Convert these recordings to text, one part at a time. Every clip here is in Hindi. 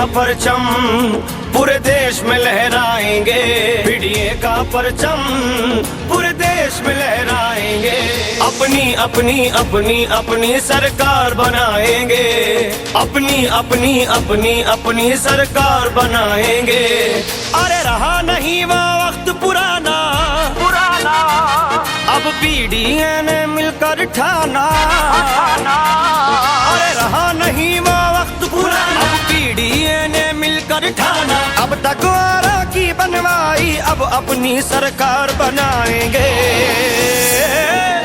परचम पूरे देश में लहराएंगे, पीडीए का परचम पूरे देश में लहराएंगे। अपनी अपनी अपनी अपनी सरकार बनाएंगे, अपनी अपनी अपनी अपनी सरकार बनाएंगे। अरे रहा नहीं वो वक्त पुराना पुराना, अब पीडीए ने मिलकर ठाना। अरे रहा नहीं वो वक्त पुराना, अब पीडीए ने मिलकर ठाना। अब तक औरों की बनवाई, अब अपनी सरकार बनाएंगे।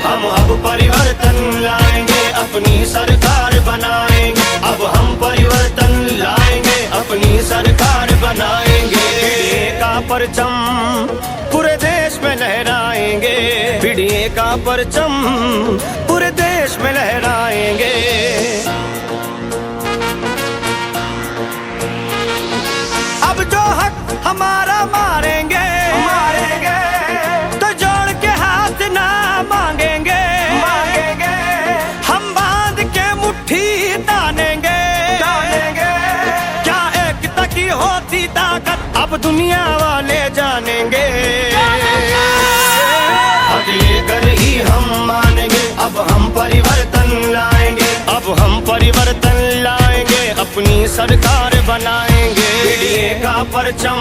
हम अब परिवर्तन लाएंगे, अपनी सरकार बनाएंगे। अब हम परिवर्तन लाएंगे, अपनी सरकार बनाएंगे। पीडीए का परचम पूरे देश में लहराएंगे, पीडीए का परचम पूरे देश में लहराएंगे। अब जो हक हमारा मारेंगे मारेंगे, तो जोड़ के हाथ ना मांगेंगे मांगेंगे। हम बांध के मुट्ठी तानेंगे तानेंगे। क्या एकता की होती ताकत अब दुनिया वाले जानेंगे। कर ही हम मानेंगे, अब हम परिवर्तन लाएंगे, अब हम परिवर्तन लाएंगे, अपनी सरकार बनाएंगे। पीडीए का परचम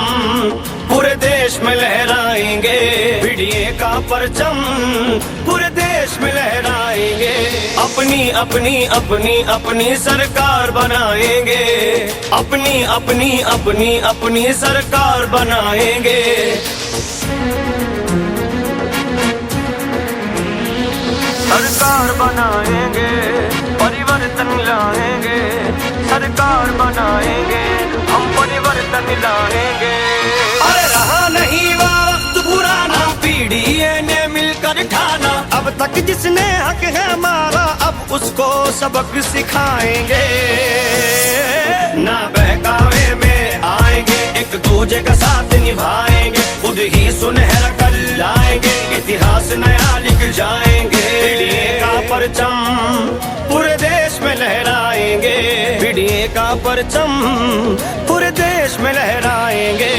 पूरे देश में लहराएंगे, पीडीए का परचम पूरे देश में लहराएंगे। अपनी अपनी अपनी अपनी सरकार बनाएंगे, अपनी अपनी अपनी अपनी सरकार बनाएंगे। सरकार बनाएंगे, परिवर्तन लाएंगे, सरकार बनाएंगे, हम परिवर्तन लाएंगे। अरे रहा नहीं वो वक्त पुराना, पीडीए ने मिलकर ठाना। अब तक जिसने हक है हमारा, अब उसको सबक सिखाएंगे। ना बहकावे में आएंगे, एक दूजे का साथ निभाएंगे, खुद ही सुनहरा कल लाएंगे, इतिहास नया लिख जाएंगे। पीडीए का परचम पूरे देश में लहराएंगे, पीडीए का परचम पूरे देश में लहराएंगे।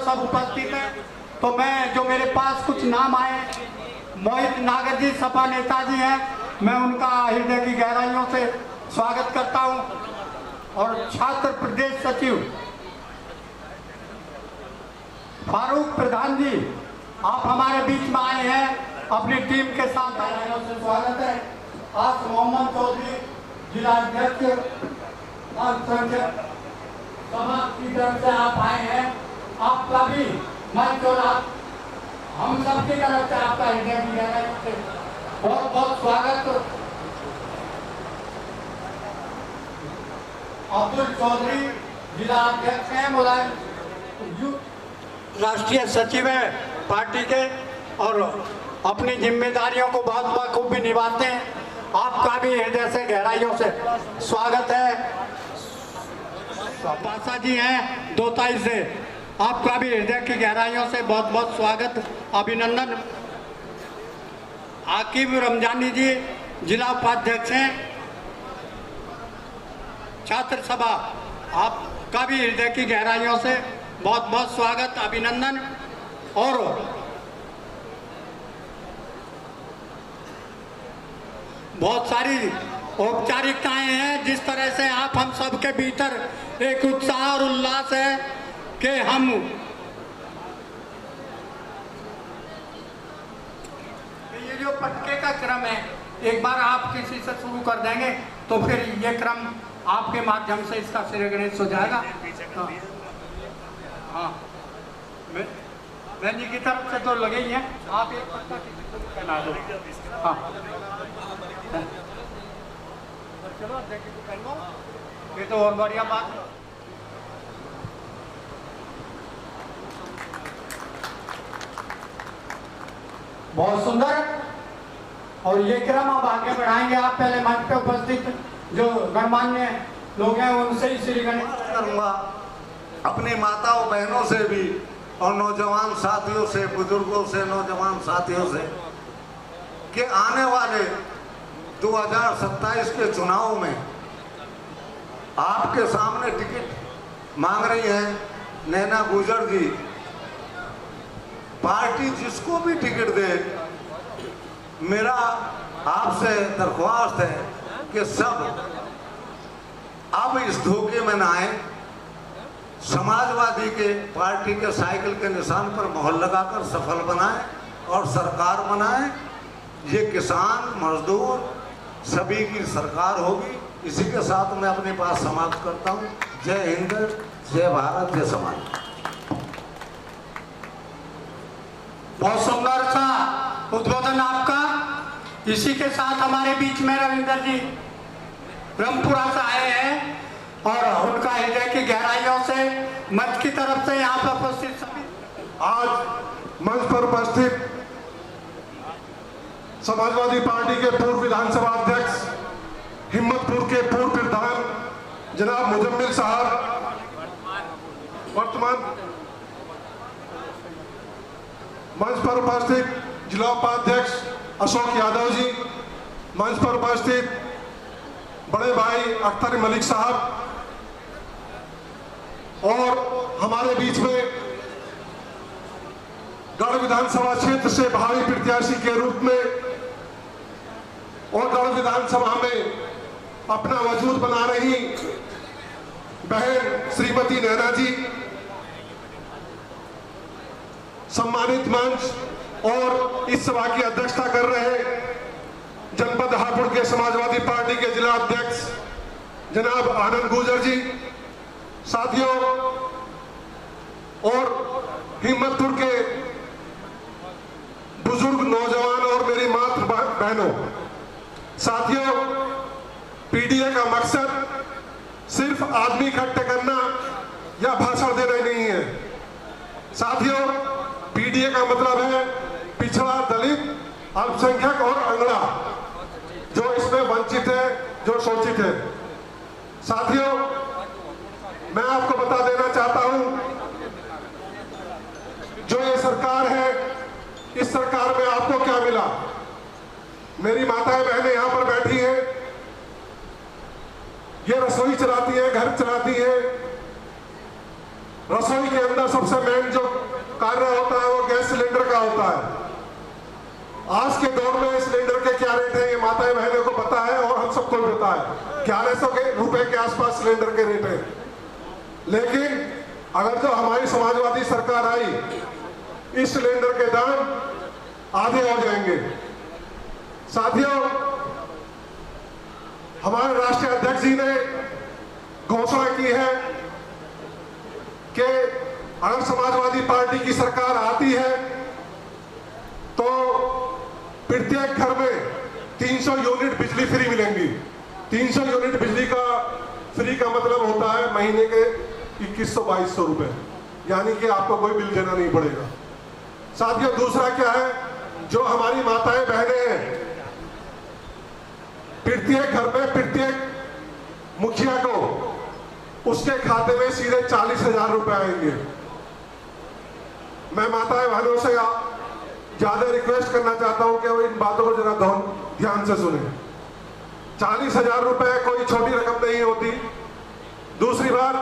सब उपस्थित हैं। तो मैं जो मेरे पास कुछ नाम आए, मोहित नागर जी सपा नेताजी हैं, मैं उनका हृदय की गहराइयों से स्वागत करता हूं। और छात्र प्रदेश सचिव फारूक प्रधान जी, आप हमारे बीच में आए हैं अपनी टीम के साथ, गहराइयों से स्वागत है। आज मोहम्मद चौधरी जिला अध्यक्ष अल्पसंख्यक सभा की तरफ से आप आए हैं, आपका भी मंच और आप हम सबकी तरफ से आपका हृदय की गहराइयों से बहुत बहुत स्वागत। अब्दुल चौधरी जिला अध्यक्ष हैं, मुलायम राष्ट्रीय सचिव है पार्टी के और अपनी जिम्मेदारियों को बहुत बखूबी निभाते हैं। आपका भी हृदय से गहराइयों से स्वागत है। पासा जी हैं दोताई से, आपका भी हृदय की गहराइयों से बहुत बहुत स्वागत, अभिनंदन। आकिब रमजानी जी जिला उपाध्यक्ष हैं छात्र सभा, आपका भी हृदय की गहराइयों से बहुत बहुत स्वागत, अभिनंदन। और बहुत सारी औपचारिकताएं हैं, जिस तरह से आप हम सबके भीतर एक उत्साह और उल्लास है कि हम ये जो पटके का क्रम है, एक बार आप किसी से शुरू कर देंगे तो फिर ये क्रम आपके माध्यम से इसका श्री गणेश हो जाएगा। हाँ, मैं जी की तरफ से तो लगे ही हैं, आप एक पटका पहना दो। हाँ चलो देखिए तो पहन लो, ये तो और बढ़िया बात। बहुत सुंदर। और ये क्रम अब आगे बढ़ाएंगे। आप पहले मंच पे उपस्थित जो गणमान्य लोग हैं उनसे ही श्री गणेश करूंगा, अपनी माताओं बहनों से भी और नौजवान साथियों से, बुजुर्गों से, नौजवान साथियों से कि आने वाले 2027 के चुनाव में आपके सामने टिकट मांग रही हैं नैना गुजर जी। पार्टी जिसको भी टिकट दे, मेरा आपसे दरख्वास्त है कि सब अब इस धोखे में ना आए, समाजवादी के पार्टी के साइकिल के निशान पर मोहर लगाकर सफल बनाए और सरकार बनाए। ये किसान मजदूर सभी की सरकार होगी। इसी के साथ मैं अपनी बात समाप्त करता हूँ। जय हिंद, जय भारत, जय समाज। बहुत सुंदर सा उद्बोधन आपका। इसी के साथ हमारे बीच में रविंदर जी ब्रह्मपुरा से आए हैं और उनका हृदय की गहराइयों से मंच की तरफ से यहाँ पर उपस्थित सभी। आज मंच पर उपस्थित समाजवादी पार्टी के पूर्व विधानसभा अध्यक्ष, हिम्मतपुर के पूर्व प्रधान जनाब मुजम्मिल साहब, वर्तमान मंच पर उपस्थित जिला उपाध्यक्ष अशोक यादव जी, मंच पर उपस्थित बड़े भाई अख्तर मलिक साहब और हमारे बीच में गढ़ विधानसभा क्षेत्र से भावी प्रत्याशी के रूप में और गढ़ विधानसभा में अपना वजूद बना रही बहन श्रीमती नैना जी, सम्मानित मंच और इस सभा की अध्यक्षता कर रहे जनपद हापुड़ के समाजवादी पार्टी के जिला अध्यक्ष जनाब आनंद गुजर जी, साथियों और हिम्मतपुर के बुजुर्ग नौजवान और मेरी मातृ बहनों, साथियों, पीडीए का मकसद सिर्फ आदमी इकट्ठे करना या भाषण देना ही नहीं है। साथियों, पीडीए का मतलब है पिछड़ा, दलित, अल्पसंख्यक और अंगड़ा, जो इसमें वंचित है, जो शोषित है। साथियों, मैं आपको बता देना चाहता हूं, जो ये सरकार है, इस सरकार में आपको क्या मिला? मेरी माताएं बहनें यहां पर बैठी हैं, ये रसोई चलाती है, घर चलाती है, रसोई के अंदर सबसे मेन जो कार्य होता है वो गैस सिलेंडर का होता है। आज के दौर में सिलेंडर के क्या रेट है ये माताएं बहनों को पता है और हम सबको भी पता है। 1100 रुपए के आसपास सिलेंडर के रेट है। लेकिन अगर जो हमारी समाजवादी सरकार आई, इस सिलेंडर के दाम आधे हो जाएंगे। साथियों, हमारे राष्ट्रीय अध्यक्ष जी ने घोषणा की है कि अगर समाजवादी पार्टी की सरकार आती है तो प्रत्येक घर में 300 यूनिट बिजली फ्री मिलेंगी। 300 यूनिट बिजली का फ्री का मतलब होता है महीने के 2100-2200 रुपए, यानी कि आपको कोई बिल देना नहीं पड़ेगा। साथियों, दूसरा क्या है, जो हमारी माताएं बहनें हैं, प्रत्येक घर में प्रत्येक मुखिया को उसके खाते में सीधे 40,000 रुपए आएंगे। मैं माताएं बहनों से ज्यादा रिक्वेस्ट करना चाहता हूं कि वो इन बातों को जरा ध्यान से सुने। 40,000 रुपए कोई छोटी रकम नहीं होती। दूसरी बात,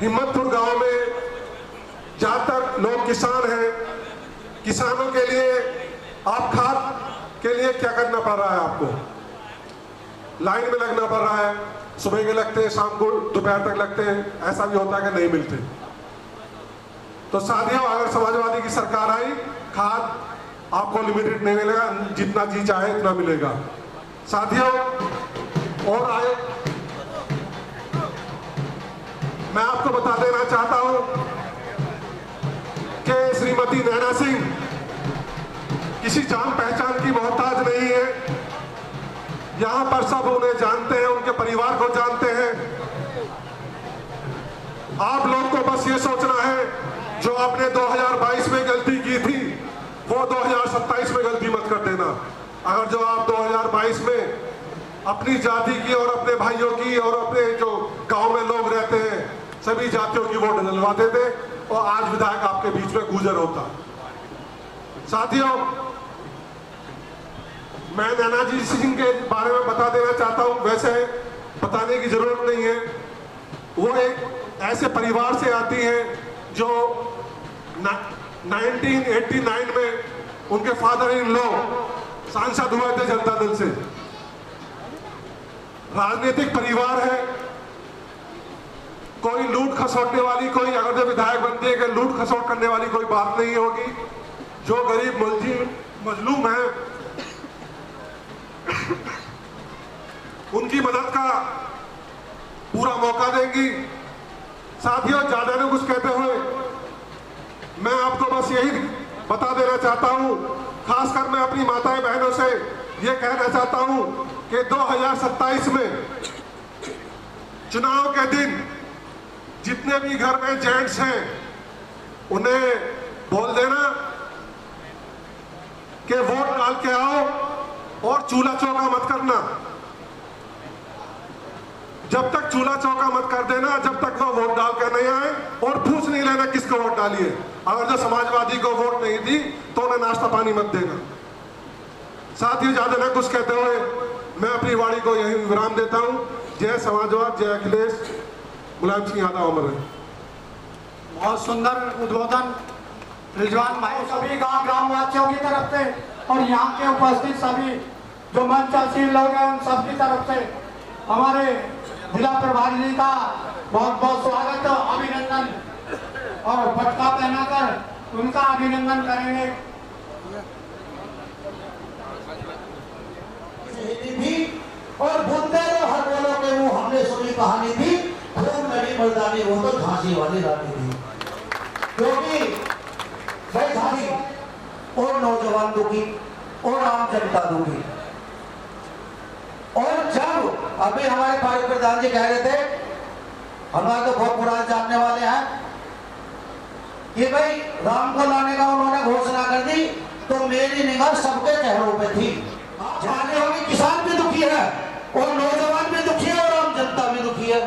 हिम्मतपुर गांव में ज्यादातर लोग किसान हैं। किसानों के लिए आप खाद के लिए क्या करना पड़ रहा है, आपको लाइन में लगना पड़ रहा है। सुबह के लगते हैं, शाम को दोपहर तक लगते हैं, ऐसा भी होता है कि नहीं मिलते। तो साथियों, अगर समाजवादी की सरकार आई, खाद आपको लिमिटेड नहीं मिलेगा, जितना जी चाहे इतना मिलेगा। साथियों, और आए मैं आपको बता देना चाहता हूं कि श्रीमती नैना सिंह किसी जान पहचान की मोहताज नहीं है। यहां पर सब उन्हें जानते हैं, उनके परिवार को जानते हैं। आप लोग को बस ये सोचना है, जो आपने 2022 में गलती की थी वो 2027 में गलती मत कर देना। अगर जो आप 2022 में अपनी जाति की और अपने भाइयों की और अपने जो गांव में लोग रहते हैं सभी जातियों की वोट डलवाते थे और आज विधायक आपके बीच में गुजर होता। साथियों, मैं नैना जी सिंह के बारे में बता देना चाहता हूं, वैसे बताने की जरूरत नहीं है। वो एक ऐसे परिवार से आती हैं जो 1989 में उनके फादर इन लॉ सांसद हुए थे जनता दल से। राजनीतिक परिवार है, कोई लूट खसोटने वाली, कोई अगर जो विधायक बनती है कि लूट खसोट करने वाली कोई बात नहीं होगी। जो गरीब मजलूम है उनकी मदद का पूरा मौका देंगी। साथियों, ज्यादा ने कुछ कहते हुए मैं आपको बस यही बता देना चाहता हूं, खासकर मैं अपनी माताएं बहनों से यह कहना चाहता हूं कि 2027 में चुनाव के दिन जितने भी घर में जेंट्स हैं उन्हें बोल देना कि वोट डाल के आओ और चूल्हा चौका मत करना। जब तक चूल्हा चौका मत कर देना, जब तक वो वोट डाल कर नहीं आए, और पूछ नहीं लेना किसको वोट डालिए। अगर जो समाजवादी को वोट नहीं दी तो उन्हें नाश्ता पानी मत देना। साथियों, ज्यादा न कुछ कहते हुए मैं अपनी वाणी को यही विराम देता हूं। जय समाजवाद, जय अखिलेश। मुलायम सिंह यादव, अमर है। बहुत सुंदर उद्बोधन रिजवान भाई, सभी गांव ग्रामवासियों की तरफ से और यहाँ के उपस्थित सभी जो मंचासीन लोग हैं उन सबकी तरफ से हमारे जिला प्रभारी जी का बहुत बहुत स्वागत और अभिनंदन, और पटका पहनाकर उनका अभिनंदन करेंगे। भी और बुंदेलो हर बोलो के वो हमने सुनी कहानी थी, खूब लड़ी मर्दानी वो तो झांसी वाली रानी थी। क्योंकि भाई झांसी और नौजवान दुखी और आम जनता दुखी। और जब अभी हमारे फारूक प्रधान जी कह रहे थे, हमारे तो बहुत पुराने जानने वाले हैं, कि भाई राम को लाने का उन्होंने घोषणा कर दी तो मेरी निगाह सबके चेहरों पे थी। जाने वाले किसान भी दुखी है और नौजवान भी दुखी है और आम जनता भी दुखी है।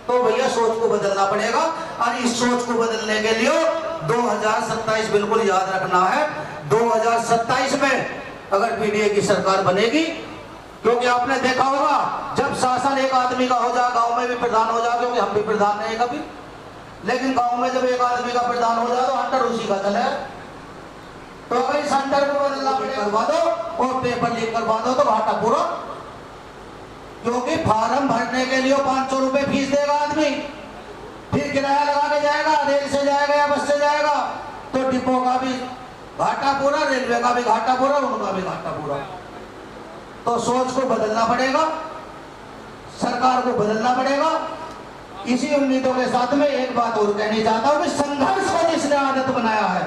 तो भैया सोच को बदलना पड़ेगा, और इस सोच को बदलने के लिए 2027 बिल्कुल याद रखना है। 2027 में अगर पीडीए की सरकार बनेगी, क्योंकि आपने देखा होगा जब शासन एक आदमी का हो जाए, गांव में भी प्रधान हो जाए, क्योंकि हम भी प्रधान नहीं कभी, लेकिन गांव में जब एक आदमी का प्रधान हो जाए तो हंटर उसी का चले। तो अगर इस हंटर को बदलना पड़ेगा करवा दो और पेपर लीक करवा दो तो घाटा पूरा। क्योंकि फार्म भरने के लिए 500 रुपए फीस देगा आदमी, फिर किराया लगा के जाएगा, रेल से जाएगा या बस से जाएगा, तो डिपो का भी घाटा पूरा, रेलवे का भी घाटा पूरा, उनका भी घाटा पूरा। तो सोच को बदलना पड़ेगा, सरकार को बदलना पड़ेगा। इसी उम्मीदों के साथ में एक बात और कहनी चाहता हूं कि संघर्ष को जिसने आदत बनाया है,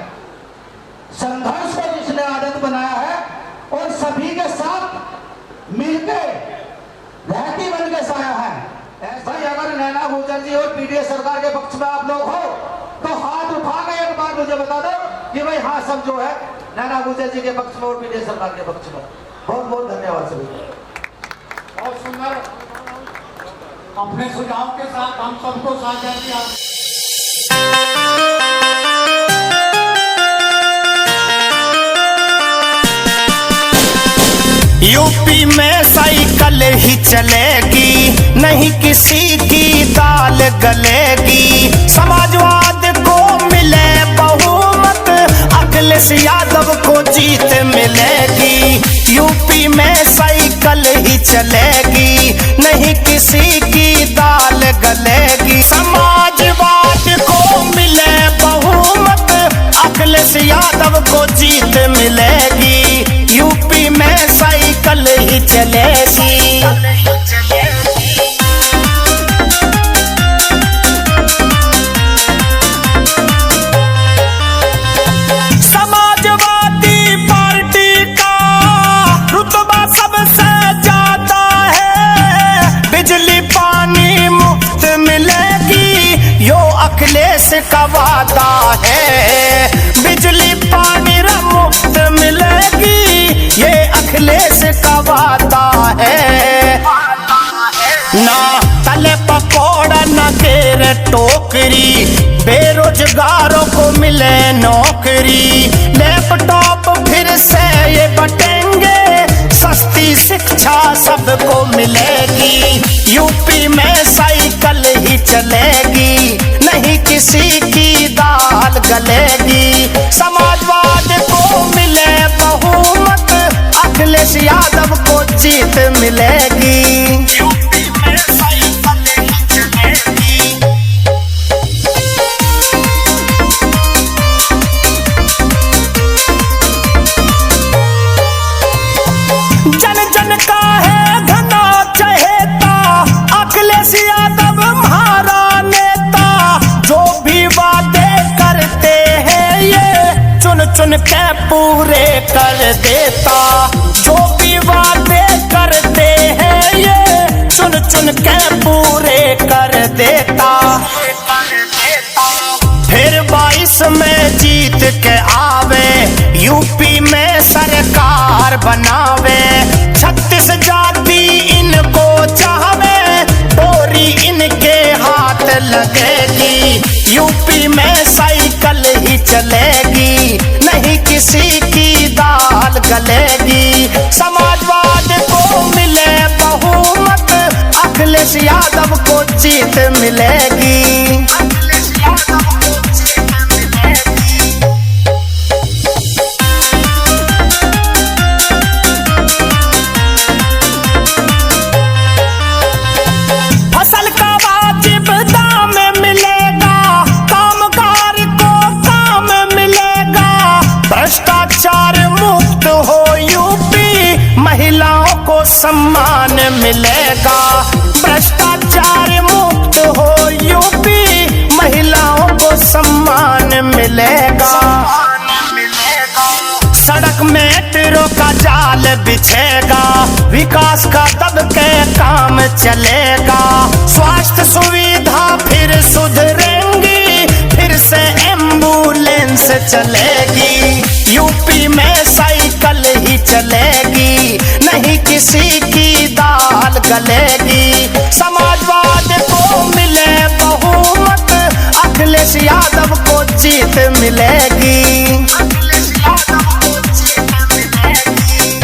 संघर्ष को जिसने आदत बनाया है और सभी के साथ मिलकर रहती बन के साया है, भाई अगर नैना गुर्जर जी और पीडीए सरकार के पक्ष में आप लोग हो तो हाथ उठा के एक बार मुझे बता दो कि भाई हाँ सब जो है नैना गुर्जर जी के पक्ष में और पीडीए सरकार के पक्ष में। बहुत बहुत धन्यवाद सभी। बहुत सुंदर अपने सुझाव के साथ हम सबको साझा किया। यूपी में साइकिल ही चलेगी, नहीं किसी की दाल गलेगी। समाजवाद को मिले बहुमत, अखिलेश यादव को जीत मिलेगी। यूपी में साइकिल ही चलेगी, नहीं किसी की दाल गलेगी। समाजवाद को मिले बहुमत, अखिलेश यादव को जीत मिलेगी। यूपी में साइकिल ही चलेगी। समाजवादी पार्टी का रुतबा सबसे ज्यादा है। बिजली पानी मुफ्त मिलेगी, यो अखिलेश का वादा है। बिजली पानी मुफ्त मिलेगी, ये अखिलेश का वादा है। ना तले पकौड़ा न घेर टोकरी, बेरोजगारों को मिले नौकरी। लैपटॉप फिर से ये बटेंगे, सस्ती शिक्षा सबको मिलेगी। यूपी में साइकिल ही चलेगी, नहीं किसी की दाल गलेगी। समाजवाद को मिले बहुमत, अखिलेश यादव को जीत मिलेगी। यूपी में साइकिल ही चलेगी। जन जन का है घना चहेता, अखिलेश यादव हमारा नेता। जो भी वादे करते हैं ये चुन चुन के पूरे कर देता। जो भी वादे करते हैं ये चुन चुन के पूरे कर देता। फिर 22 में जीत के आवे, यूपी में सरकार बनावे। 36 जाति इनको चाहवे, डोरी इनके हाथ लगेगी। यूपी में साइकिल ही चलेगी, नहीं किसी की दाल गलेगी। समाजवाद को मिले बहुमत, अखिलेश यादव को जीत मिलेगी। अखिलेश यादव को जीत मिलेगी। फसल का वाजिब दाम मिलेगा, कामगार को काम मिलेगा। भ्रष्टाचार मुक्त हो यूपी, महिलाओं को सम्मान मिलेगा। भ्रष्टाचार मुक्त हो यूपी, महिलाओं को सम्मान मिलेगा। सड़क मेट्रो का जाल बिछेगा, विकास का दबके काम चलेगा। स्वास्थ्य सुविधा फिर सुधरेंगी, फिर से एम्बुलेंस चलेगी। यूपी में साइकिल ही चलेगी, नहीं किसी की दाल गलेगी। समाजवाद को मिले बहुमत, अखिलेश यादव को जीत मिलेगी। अखिलेश यादव को जीत मिलेगी।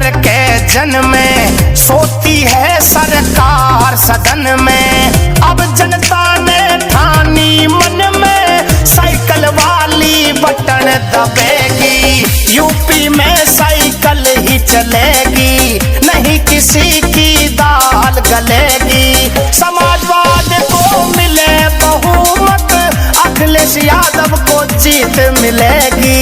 कर के जन में, सोती है सरकार सदन में। अब जनता ने ठानी मन में, साइकिल वाली बटन दबेगी। यूपी में साइकिल ही चलेगी, नहीं किसी की दाल गलेगी। समाजवाद को मिले बहुमत, अखिलेश यादव को जीत मिलेगी।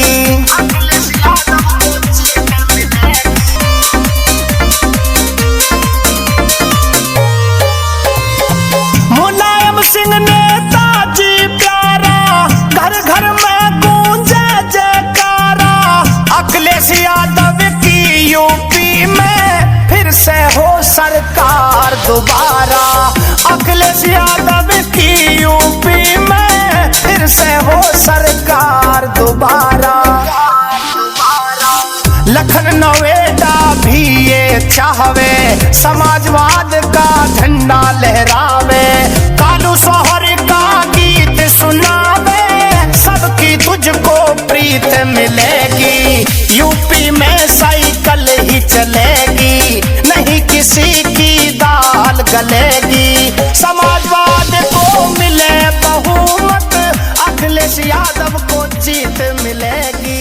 मुलायम सिंह नेताजी प्यारा, घर घर में गूंजे जयकारा। अखिलेश यादव की यूपी में फिर से हो सरकार दोबारा। अखिलेश यादव की यूपी में फिर से हो सरकार दोबारा। लखन नवेदा भी ये चाहवे, समाजवाद का झंडा लहरावे। कालू सोहर का गीत सुनावे, सबकी तुझको प्रीत मिलेगी। यूपी में साइकिल ही चलेगी, नहीं किसी की दाल गलेगी। समाजवाद को मिले बहुमत, अखिलेश यादव को जीत मिलेगी।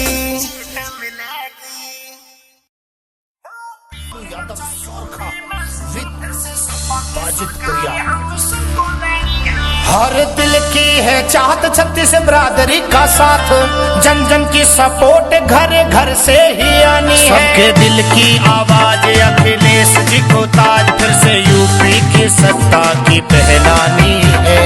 हर दिल की है चाहत, छत्तीस बरादरी का साथ, जन जन की सपोर्ट घर घर से ही आनी है। सबके दिल की आवाज अखिलेश जी को ताज फिर से यूपी की सत्ता की पहनानी है।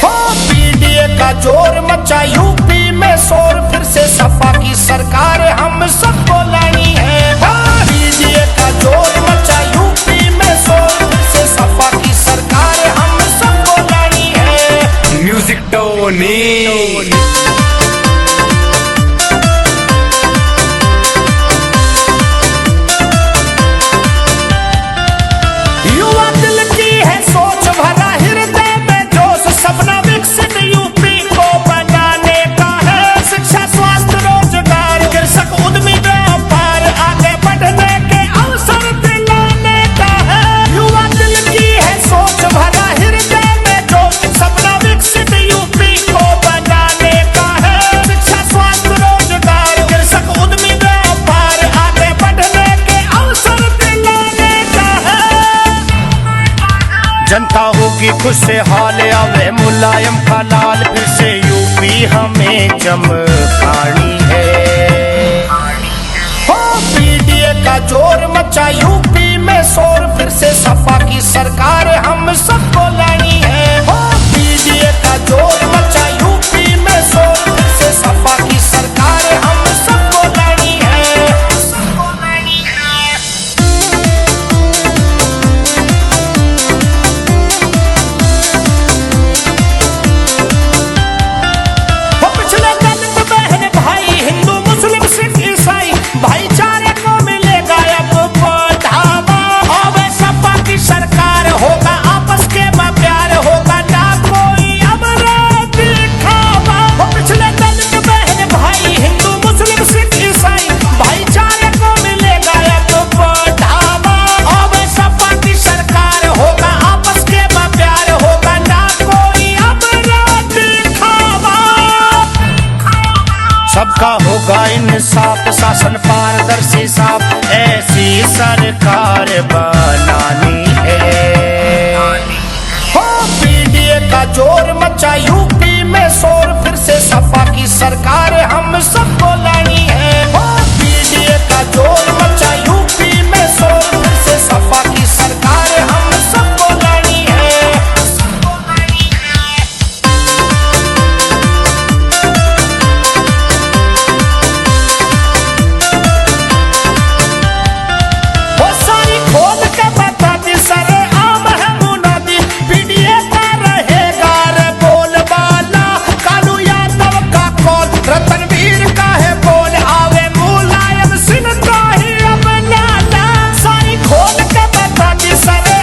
हो पीडीए का जोर मचा यूपी में शोर, फिर से सपा की सरकार हम सबको लानी है। पीडीए का जोर मचा यूपी में शोर, फिर से सपा की सरकार हम सबको लानी है। म्यूजिक टोनी जनता होगी खुशहाल, आवे मुलायम का लाल, फिर से यूपी हमें चमकानी है। हो पीडीए का जोर मचा यूपी में शोर, फिर से सपा की सरकार हम सबको लानी है। हो पीडीए का जोर मचा यूपी में शोर, फिर से सपा की सरकार हम सबको लानी है। भाईचारे को मिलेगा अब बढ़ावा, अब सपा की सरकार होगा आपस के में प्यार होगा, ना कोई अब दिखावा। पिछले दलित बहन भाई हिंदू मुस्लिम सिख ईसाई, भाईचारे को मिलेगा अब बढ़ावा, अब सपा की सरकार होगा आपस के में प्यार होगा, ना कोई अब दिखावा। सबका होगा इंसाफ, शासन पारदर्शी साफ, ऐसी सरकार बनानी है। हो पीडीए का जोर मचा यूपी में शोर, फिर से सपा की सरकार हम सबको लानी है। हो पीडीए का जोर मचा यूपी में शोर, फिर से सपा की सरकार हम सबको लानी है। खोल के बता दी सरे आम है मुनादी, पीडीए का रहेगा रे बोलबाला। कालू यादव का कौन, रतनवीर का है बोल, आवे मुलायम सिंह का ही अब लाला। सारी खोल के बता दी सरे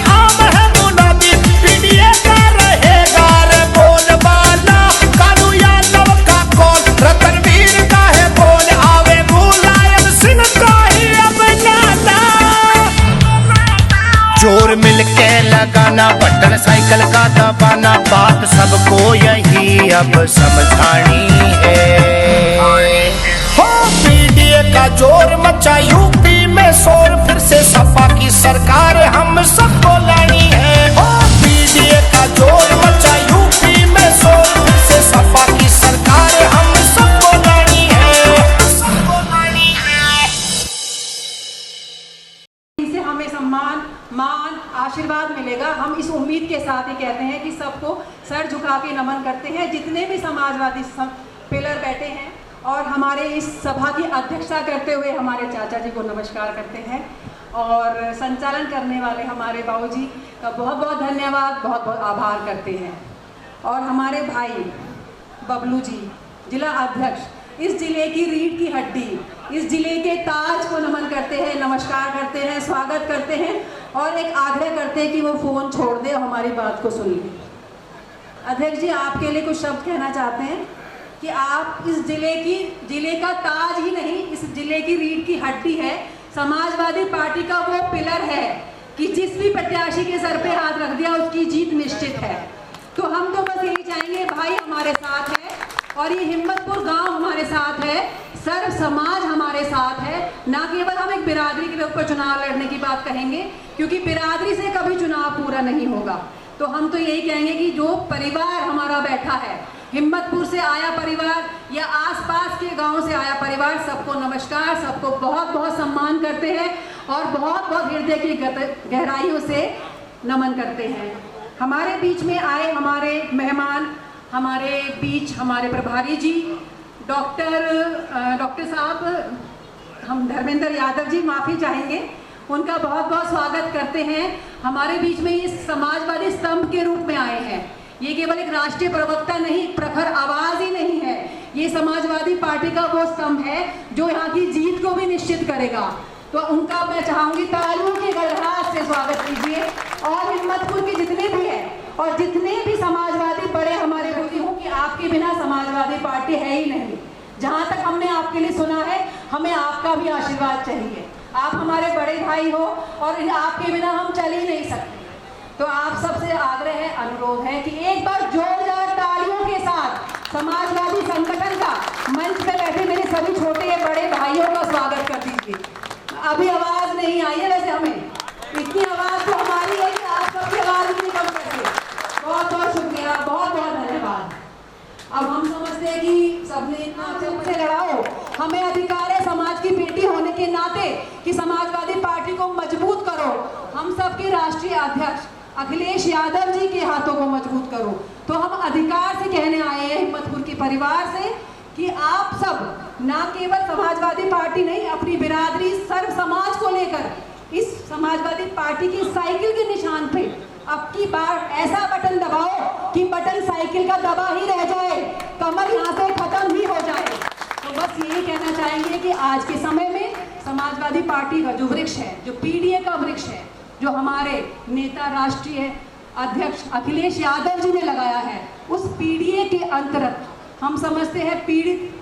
बटन साइकिल का दबाना, बात सबको यही अब समझानी है। हो पीडीए का जोर मचा यूपी में शोर, फिर से सपा की सरकार हम सबको लानी है। हो पीडीए का जोर मचा यूपी में शोर, फिर से सपा की सरकार हम सबको लानी है, सबको लानी है। इसे हमें सम्मान, मान, आशीर्वाद मिलेगा। हम इस उम्मीद के साथ ही कहते हैं कि सबको सर झुका के नमन करते हैं। जितने भी समाजवादी पिलर बैठे हैं और हमारे इस सभा की अध्यक्षता करते हुए हमारे चाचा जी को नमस्कार करते हैं, और संचालन करने वाले हमारे बाबूजी का बहुत बहुत धन्यवाद, बहुत बहुत आभार करते हैं। और हमारे भाई बबलू जी, जिला अध्यक्ष, इस जिले की रीढ़ की हड्डी, इस जिले के ताज को नमन करते हैं, नमस्कार करते हैं, स्वागत करते हैं और एक आग्रह करते हैं कि वो फ़ोन छोड़ दे और हमारी बात को सुन ले। अध्यक्ष जी, आपके लिए कुछ शब्द कहना चाहते हैं कि आप इस जिले का ताज ही नहीं, इस जिले की रीढ़ की हड्डी है। समाजवादी पार्टी का वो पिलर है कि जिस भी प्रत्याशी के सर पे हाथ रख दिया उसकी जीत निश्चित है। तो हम तो बस यही चाहेंगे, भाई हमारे साथ है और ये हिम्मतपुर गांव हमारे साथ है, सर्व समाज हमारे साथ है। ना केवल हम एक बिरादरी के ऊपर चुनाव लड़ने की बात कहेंगे, क्योंकि बिरादरी से कभी चुनाव पूरा नहीं होगा। तो हम तो यही कहेंगे कि जो परिवार हमारा बैठा है, हिम्मतपुर से आया परिवार या आसपास के गांव से आया परिवार, सबको नमस्कार, सबको बहुत बहुत सम्मान करते हैं और बहुत बहुत हृदय की गहराइयों से नमन करते हैं। हमारे बीच में आए हमारे मेहमान, हमारे बीच हमारे प्रभारी जी डॉक्टर साहब, हम धर्मेंद्र यादव जी, माफ़ी चाहेंगे, उनका बहुत बहुत स्वागत करते हैं। हमारे बीच में ये समाजवादी स्तंभ के रूप में आए हैं। ये केवल एक राष्ट्रीय प्रवक्ता नहीं, प्रखर आवाज ही नहीं है, ये समाजवादी पार्टी का वो स्तंभ है जो यहाँ की जीत को भी निश्चित करेगा। तो उनका मैं चाहूंगी तालियों के गड़गड़ाहट से स्वागत कीजिए। और हिम्मतपुर के जितने भी हैं और जितने भी समाजवादी बड़े हमारे बोलती हूँ कि आपके बिना समाजवादी पार्टी है ही नहीं। जहाँ तक हमने आपके लिए सुना है, हमें आपका भी आशीर्वाद चाहिए। आप हमारे बड़े भाई हो और आपके बिना हम चल ही नहीं सकते। तो आप सबसे आग्रह है, अनुरोध है कि एक बार जोरदार तालियों के साथ समाजवादी संगठन का मंच पे बैठे मेरे सभी छोटे बड़े भाइयों का स्वागत कर दीजिए। अभी आवाज नहीं आई है, वैसे हमें इतनी आवाज तो हमारी है कि आप सबकी आवाज इतनी कम करके बहुत बहुत शुक्रिया, बहुत बहुत धन्यवाद। अब हम समझते हैं कि सबने इतना अच्छे से लड़ा हो, हमें अधिकार है समाज की बेटी होने के नाते कि समाजवादी पार्टी को मजबूत करो। हम सबके राष्ट्रीय अध्यक्ष अखिलेश यादव जी के हाथों को मजबूत करो। तो हम अधिकार से कहने आए हैं हिम्मतपुर के परिवार से कि आप सब ना केवल समाजवादी पार्टी नहीं, अपनी बिरादरी सर्व समाज को लेकर इस समाजवादी पार्टी की साइकिल के निशान पे अब की बार ऐसा बटन दबाओ कि बटन साइकिल का दबा ही रह जाए, कमर यहाँ से खत्म ही हो जाए। तो बस यही कहना चाहेंगे कि आज के समय में समाजवादी पार्टी का जो वृक्ष है, जो पीडीए का वृक्ष है, जो हमारे नेता राष्ट्रीय अध्यक्ष अखिलेश यादव जी ने लगाया है, उस पीडीए के अंतर्गत हम समझते हैं पीड़ित,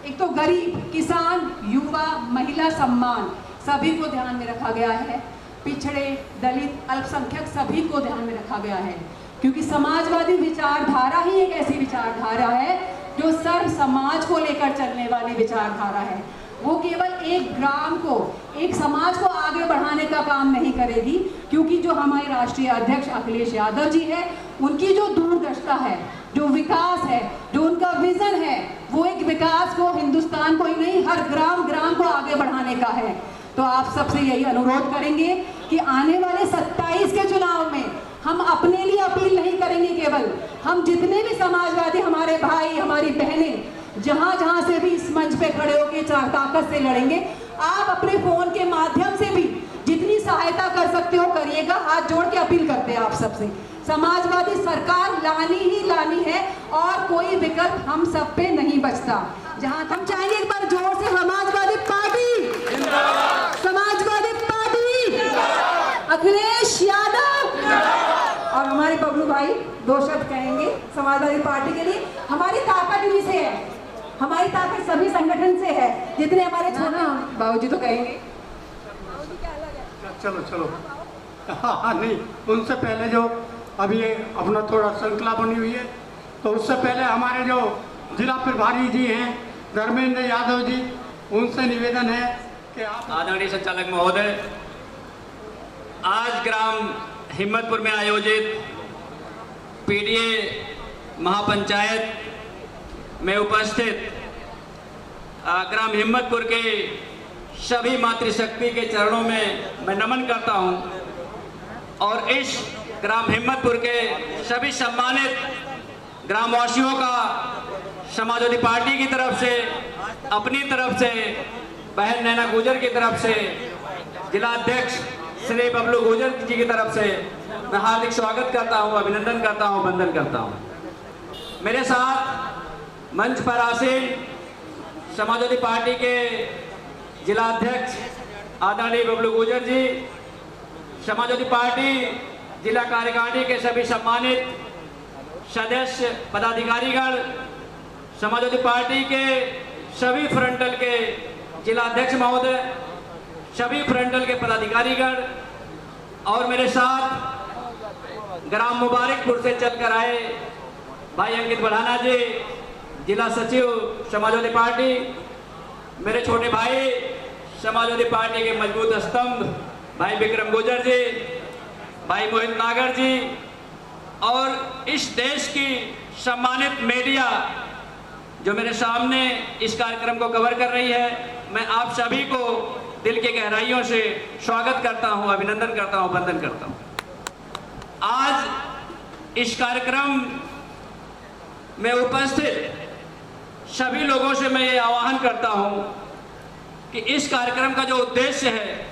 एक तो गरीब, किसान, युवा, महिला सम्मान सभी को ध्यान में रखा गया है। पिछड़े, दलित, अल्पसंख्यक सभी को ध्यान में रखा गया है, क्योंकि समाजवादी विचारधारा ही एक ऐसी विचारधारा है जो सर्व समाज को लेकर चलने वाली विचारधारा है। वो केवल एक ग्राम को, एक समाज को आगे बढ़ाने का काम नहीं करेगी, क्योंकि जो हमारे राष्ट्रीय अध्यक्ष अखिलेश यादव जी है, उनकी जो दूरदर्शिता है, जो विकास है, जो उनका विजन है, वो एक विकास को, हिंदुस्तान को ही नहीं, हर ग्राम ग्राम को आगे बढ़ाने का है। तो आप सबसे यही अनुरोध करेंगे कि आने वाले 27 के चुनाव में हम अपने लिए अपील नहीं करेंगे केवल, हम जितने भी समाजवादी हमारे भाई, हमारी बहनें जहां जहां से भी इस मंच पे खड़े होकर ताकत से लड़ेंगे, आप अपने फोन के माध्यम से भी जितनी सहायता कर सकते हो करिएगा। हाथ जोड़ के अपील करते हैं आप सबसे, समाजवादी सरकार लानी ही लानी है और कोई विकल्प हम सब पे नहीं बचता। जहां हम चाहेंगे एक बार जोर से समाजवादी पार्टी जिंदाबाद, समाजवादी पार्टी जिंदाबाद, अखिलेश यादव जिंदाबाद। और हमारे बबलू भाई 2 शब्द कहेंगे समाजवादी पार्टी के लिए। हमारी ताकत इन्हीं से है, हमारी ताकत सभी संगठन से है, जितने हमारे छोटे बाबूजी तो कहेंगे। चलो चलो, हाँ नहीं, उनसे पहले जो अभी ये अपना थोड़ा श्रृंखला बनी हुई है। तो उससे पहले हमारे जो जिला प्रभारी जी हैं धर्मेंद्र यादव जी, उनसे निवेदन है कि आप। आदरणीय संचालक महोदय, आज ग्राम हिम्मतपुर में आयोजित पीडीए महापंचायत में उपस्थित ग्राम हिम्मतपुर के सभी मातृशक्ति के चरणों में मैं नमन करता हूं और इस ग्राम हिम्मतपुर के सभी सम्मानित ग्रामवासियों का समाजवादी पार्टी की तरफ से, अपनी तरफ से, बहन नैना गुजर की तरफ से, जिला अध्यक्ष श्री बबलू गुजर जी की तरफ से मैं हार्दिक स्वागत करता हूं, अभिनंदन करता हूं, वंदन करता हूं। मेरे साथ मंच पर आसीन समाजवादी पार्टी के जिला अध्यक्ष आदरणीय बबलू गुजर जी, समाजवादी पार्टी जिला कार्यकारिणी के सभी सम्मानित सदस्य पदाधिकारीगण, समाजवादी पार्टी के सभी फ्रंटल के जिला अध्यक्ष महोदय, सभी फ्रंटल के पदाधिकारीगण और मेरे साथ ग्राम मुबारकपुर से चलकर आए भाई अंकित बढ़ाना जी, जिला सचिव समाजवादी पार्टी, मेरे छोटे भाई समाजवादी पार्टी के मजबूत स्तंभ भाई विक्रम गुजर जी, भाई मोहित नागर जी और इस देश की सम्मानित मीडिया जो मेरे सामने इस कार्यक्रम को कवर कर रही है, मैं आप सभी को दिल के गहराइयों से स्वागत करता हूं, अभिनंदन करता हूं, वंदन करता हूं। आज इस कार्यक्रम में उपस्थित सभी लोगों से मैं ये आह्वान करता हूं कि इस कार्यक्रम का जो उद्देश्य है,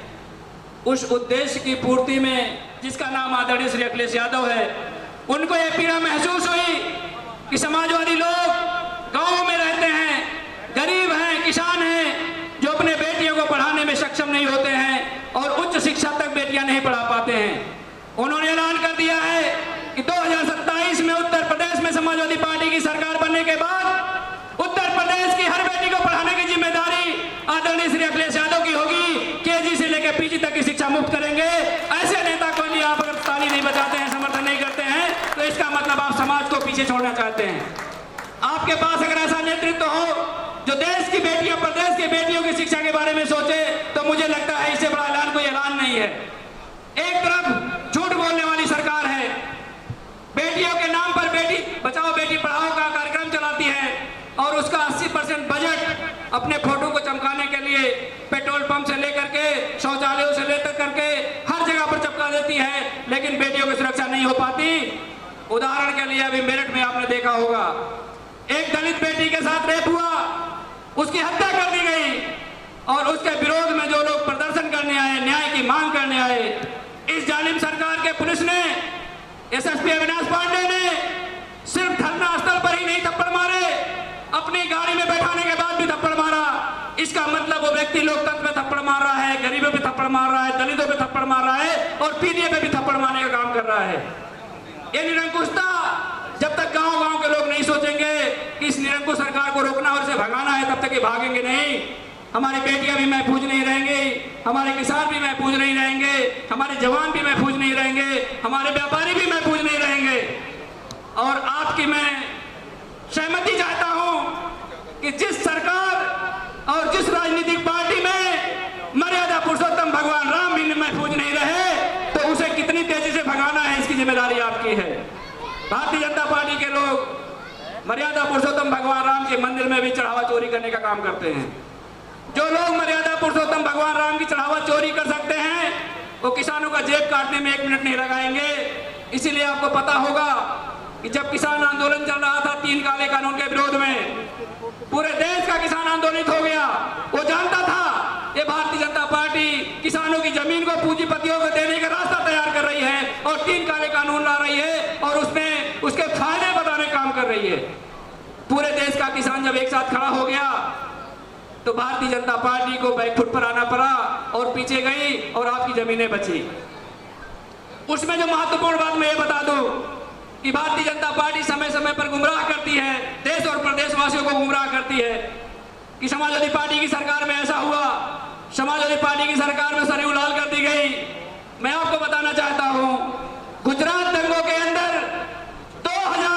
उस उद्देश्य की पूर्ति में जिसका नाम आदरणीय श्री अखिलेश यादव है, उनको ये पीड़ा महसूस हुई कि समाजवादी लोग गांवों में रहते हैं, गरीब हैं, किसान हैं, जो अपने बेटियों को पढ़ाने में सक्षम नहीं होते हैं और उच्च शिक्षा तक बेटियां नहीं पढ़ा पाते हैं। उन्होंने ऐलान कर दिया है कि 2027 में उत्तर प्रदेश में समाजवादी पार्टी की सरकार बनने के बाद उत्तर प्रदेश की हर बेटी को पढ़ाने की जिम्मेदारी आदरणीय श्री अखिलेश यादव की होगी। केजी से लेकर पीजी तक की शिक्षा मुफ्त करेंगे। ऐसे नेता को लिए आप अगर ताली नहीं बजाते हैं, समर्थन नहीं करते हैं, तो इसका मतलब आप समाज को पीछे छोड़ना चाहते हैं। आपके पास अगर ऐसा नेतृत्व हो जो देश की बेटियों, प्रदेश की बेटियों की शिक्षा के बारे में सोचे, तो मुझे लगता है इससे बड़ा ऐलान कोई ऐलान नहीं है। एक तरफ झूठ बोलने वाली सरकार है, बेटियों के नाम पर बेटी बचाओ बेटी पढ़ाओ का कार्यक्रम चलाती है और उसका 80% बजट अपने फोटो को चमकाने के लिए पेट्रोल पंप से लेकर के, शौचालयों से लेकर करके हर जगह पर चमका देती है, लेकिन बेटियों की सुरक्षा नहीं हो पाती। उदाहरण के लिए अभी मेरठ में आपने देखा होगा, एक दलित बेटी के साथ रेप हुआ, उसकी हत्या कर दी गई और उसके विरोध में जो लोग प्रदर्शन करने आए, न्याय की मांग करने आए, इस जालिम सरकार के पुलिस ने, एसएसपी अविनाश पांडे ने सिर्फ धरना स्थल पर ही नहीं थप्पड़ मारे, अपनी गाड़ी में बैठाने के बाद भी थप्पड़ मारा। इसका मतलब वो व्यक्ति लोकतंत्र में थप्पड़ मार रहा है, गरीबों पे थप्पड़ मार रहा है, दलितों पे थप्पड़ मार रहा है और पीडीए पे भी थप्पड़ मारने का काम कर रहा है। ये निरंकुशता जब तक गांव-गांव के लोग नहीं सोचेंगे कि इस निरंकुश सरकार को रोकना और इसे भगाना है, तब तक ये भागेंगे नहीं। हमारी बेटियां भी महफूज नहीं रहेंगी, हमारे किसान भी महफूज नहीं रहेंगे, हमारे जवान भी महफूज नहीं रहेंगे, हमारे व्यापारी भी महफूज नहीं रहेंगे। और आपकी मैं सहमति चाहता हूं कि जिस सरकार और जिस राजनीतिक पार्टी में मर्यादा पुरुषोत्तम भगवान राम भी महफूज नहीं रहे, तो उसे कितनी तेजी से भगाना है, इसकी जिम्मेदारी आपकी है। भारतीय जनता पार्टी के लोग मर्यादा पुरुषोत्तम भगवान राम के मंदिर में भी चढ़ावा चोरी करने का काम करते हैं। जो लोग मर्यादा पुरुषोत्तम भगवान राम की चढ़ावा चोरी कर सकते हैं, वो किसानों का जेब काटने में 1 मिनट नहीं लगाएंगे। इसीलिए आपको पता होगा कि जब किसान आंदोलन चल रहा था 3 काले कानून के विरोध में, पूरे देश का किसान आंदोलित हो गया। वो जानता था ये भारतीय जनता पार्टी किसानों की जमीन को पूंजीपतियों को देने का रास्ता तैयार कर रही है और 3 काले कानून ला रही है और उसमें उसके फायदे बताने का काम कर रही है। पूरे देश का किसान जब एक साथ खड़ा हो गया तो भारतीय जनता पार्टी को बैकफुट पर आना पड़ा और पीछे गई और आपकी जमीनें बची। उसमें जो महत्वपूर्ण बात मैं ये बता दूं कि भारतीय जनता पार्टी समय समय पर गुमराह करती है, देश और प्रदेशवासियों को गुमराह करती है कि समाजवादी पार्टी की सरकार में ऐसा हुआ, समाजवादी पार्टी की सरकार में सरयू लाल कर दी गई। मैं आपको बताना चाहता हूं